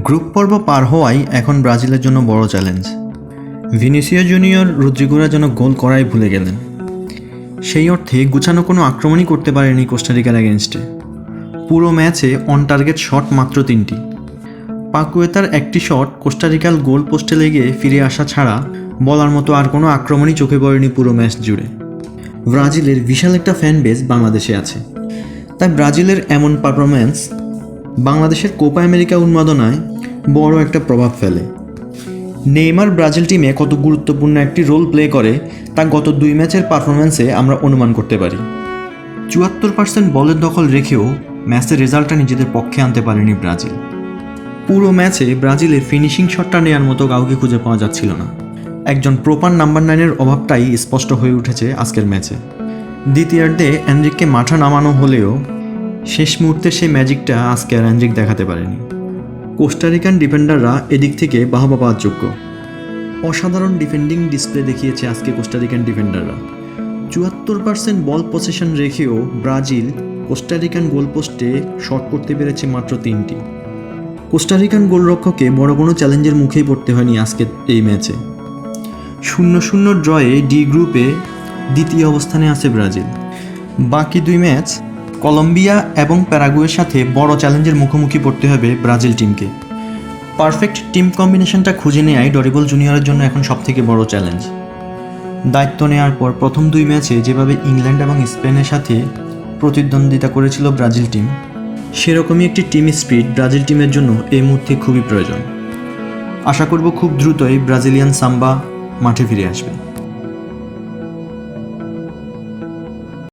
Group পর্ব পার হওয়াই এখন ব্রাজিলের জন্য বড় চ্যালেঞ্জ। ভিনিসিয়াস জুনিয়র রদ্রিগোরা যেন গোল করাই ভুলে গেলেন। সেই অর্থে গুছানো কোনো আক্রমণই করতে পারেনি কোস্টারিকার এগেনস্টে। পুরো ম্যাচে অন টার্গেট শট মাত্র 3টি। পাকুয়েতার একটি শট কোস্টারিকার গোল পোস্টে লেগে ফিরে আসা ছাড়া বলার মতো আর কোনো আক্রমণই চোখে পড়েনি পুরো ম্যাচ জুড়ে। ব্রাজিলের বিশাল একটা ফ্যান বেস বাংলাদেশে আছে, তাই ব্রাজিলের এমন পারফরম্যান্স বাংলাদেশের কোপা আমেরিকা উন্মাদনায় বড় একটা প্রভাব ফেলে। নেইমার ব্রাজিল টিমে কত গুরুত্বপূর্ণ একটি রোল প্লে করে তা গত 2 ম্যাচের পারফরম্যান্সে আমরা অনুমান করতে পারি। 74% বলের দখল রেখেও ম্যাচের রেজাল্টটা নিজেদের পক্ষে আনতে পারেনি ব্রাজিল। পুরো ম্যাচে ব্রাজিলের ফিনিশিং শটটা নেওয়ার মতো কাউকে খুঁজে পাওয়া যাচ্ছিল না। একজন প্রপার নাম্বার 9-এর অভাবটাই স্পষ্ট হয়ে উঠেছে আজকের ম্যাচে। দ্বিতীয়ার্ধে এনরিককে মাঠে নামানো হলেও শেষ মুহূর্তে সেই ম্যাজিকটা আজকে আর এনরিক দেখাতে পারেনি। কোস্টারিকান ডিফেন্ডাররা এদিক থেকে বাহবা পাওয়ার যোগ্য। অসাধারণ ডিফেন্ডিং ডিসপ্লে দেখিয়েছে আজকে কোস্টারিকান ডিফেন্ডাররা। 74% বল পসেশন রেখেও ব্রাজিল কোস্টারিকান গোলপোস্টে শট করতে পেরেছে মাত্র 3টি। কোস্টারিকান গোলরক্ষককে বড় কোনো চ্যালেঞ্জের মুখেই পড়তে হয়নি আজকের এই ম্যাচে। 0-0 ড্রয়ে ডি গ্রুপে দ্বিতীয় অবস্থানে আছে ব্রাজিল। বাকি 2 ম্যাচ কলম্বিয়া এবং প্যারাগুয়ের সাথে বড় চ্যালেঞ্জের মুখোমুখি পড়তে হবে ব্রাজিল টিমকে। পারফেক্ট টিম কম্বিনেশনটা খুঁজে নেওয়াই ডরিবল জুনিয়রের জন্য এখন সবথেকে বড় চ্যালেঞ্জ। দায়িত্ব নেওয়ার পর প্রথম 2 ম্যাচে যেভাবে ইংল্যান্ড এবং স্পেনের সাথে প্রতিদ্বন্দ্বিতা করেছিল ব্রাজিল টিম, সেরকমই একটি টিম স্পিরিট ব্রাজিল টিমের জন্য এই মুহূর্তে খুবই প্রয়োজন। আশা করব খুব দ্রুতই ব্রাজিলিয়ান সাম্বা মাঠে ফিরে আসবে।